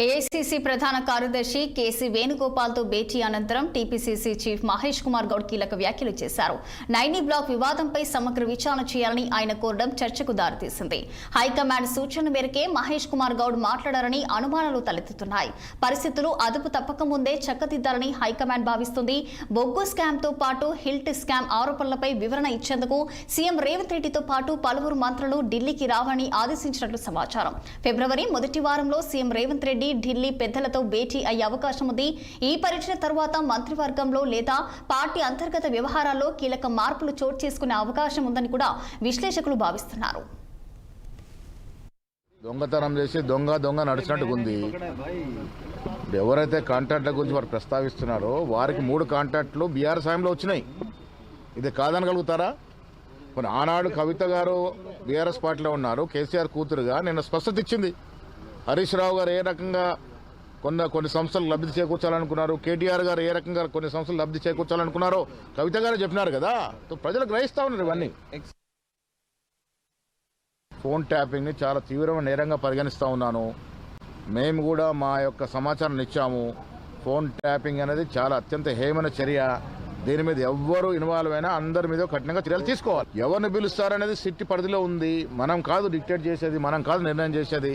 AICC ప్రధాన కార్యదర్శి KC వేణుగోపాల్తో భేటీ అనంతరం టీపీసీసీ చీఫ్ మహేష్ కుమార్ గౌడ్ కీలక వ్యాఖ్యలు చేశారు. నైని బ్లాక్ వివాదంపై సమగ్ర విచారణ చేయాలని ఆయన కోరడం చర్చకు దారితీసింది. హైకమాండ్ సూచన మేరకే మహేష్ కుమార్ గౌడ్ మాట్లాడారని అనుమానాలు తలెత్తుతున్నాయి. పరిస్థితులు అదుపు తప్పకముందే చక్కదిద్దాలని హైకమాండ్ భావిస్తుంది. బొగ్గు స్కామ్ తో పాటు హిల్ట్ స్కామ్ ఆరోపణలపై వివరణ ఇచ్చేందుకు సీఎం రేవంత్ రెడ్డితో పాటు పలువురు మంత్రులు ఢిల్లీకి రావాలని ఆదేశించినట్లు సమాచారం. ఫిబ్రవరి మొదటి వారంలో సీఎం రేవంత్ రెడ్డి ఢిల్లీ పెద్దలతో భేటీ అయ్యే అవకాశం ఉంది. ఈ పర్యటన తర్వాత మంత్రివర్గంలో లేదా పార్టీ అంతర్గత వ్యవహారాల్లో కీలక మార్పులు చోటు చేసుకునే అవకాశం ఉందని కూడా విశ్లేషకులు భావిస్తున్నారు. దొంగతనం చేసి దొంగ నడిచినట్టుగా ఉంది. ఎవరైతే కాంట్రాక్ట్ల గురించి వారు ప్రస్తావిస్తున్నారో వారికి 3 కాంట్రాక్ట్లు బీఆర్ఎస్ హయాంలో వచ్చినాయి. ఇది కాదనగలుగుతారా? కొన్ని ఆనాడు కవిత గారు బీఆర్ఎస్ పార్టీలో ఉన్నారు. కేసీఆర్ కూతురుగా నిన్న స్పష్టత ఇచ్చింది. హరీష్ రావు గారు ఏ రకంగా కొన్ని సంస్థలు లబ్ధి చేకూర్చాలనుకున్నారు, కేటీఆర్ గారు ఏ రకంగా కొన్ని సంస్థలు లబ్ధి చేకూర్చాలనుకున్నారో కవిత గారు చెప్పినారు కదా. ప్రజలు గ్రహిస్తా ఉన్నారు. ఇవన్నీ ఫోన్ ట్యాపింగ్ని చాలా తీవ్రమైన నేరంగా పరిగణిస్తూ ఉన్నాను. మేము కూడా మా యొక్క సమాచారాన్ని ఇచ్చాము. ఫోన్ ట్యాపింగ్ అనేది చాలా అత్యంత హేయమైన చర్య. దీని మీద ఎవ్వరు ఇన్వాల్వ్ అయినా అందరి మీద కఠినంగా చర్యలు తీసుకోవాలి. ఎవరిని పిలుస్తారనేది సిట్టి పరిధిలో ఉంది. మనం కాదు డిక్టేట్ చేసేది, మనం కాదు నిర్ణయం చేసేది.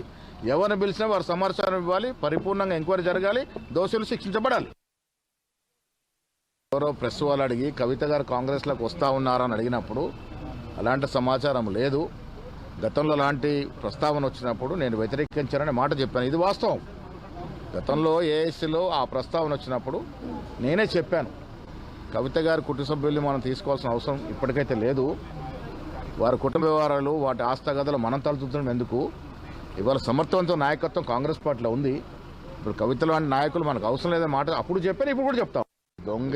ఎవరిని పిలిచినా వారు సమాచారం ఇవ్వాలి, పరిపూర్ణంగా ఎంక్వైరీ జరగాలి, దోషులు శిక్షించబడాలి. ఎవరో ప్రెస్ వాళ్ళు అడిగి కవిత గారు కాంగ్రెస్లోకి వస్తూ ఉన్నారని అడిగినప్పుడు అలాంటి సమాచారం లేదు. గతంలో అలాంటి ప్రస్తావన వచ్చినప్పుడు నేను వ్యతిరేకించానని మాట చెప్పాను. ఇది వాస్తవం. గతంలో ఏఐసీలో ఆ ప్రస్తావన వచ్చినప్పుడు నేనే చెప్పాను, కవిత గారి కుటుంబ సభ్యుల్ని మనం తీసుకోవాల్సిన అవసరం ఇప్పటికైతే లేదు. వారి కుటుంబ వ్యవహారాలు, వాటి ఆస్తగతలు మనం తలచుతున్నాం ఎందుకు? ఇవాళ సమర్థవంతం నాయకత్వం కాంగ్రెస్ పార్టీలో ఉంది. ఇప్పుడు కవిత లాంటి నాయకులు మనకు అవసరం లేదన్న మాట అప్పుడు చెప్పాను, ఇప్పుడు కూడా చెప్తాం. దొంగ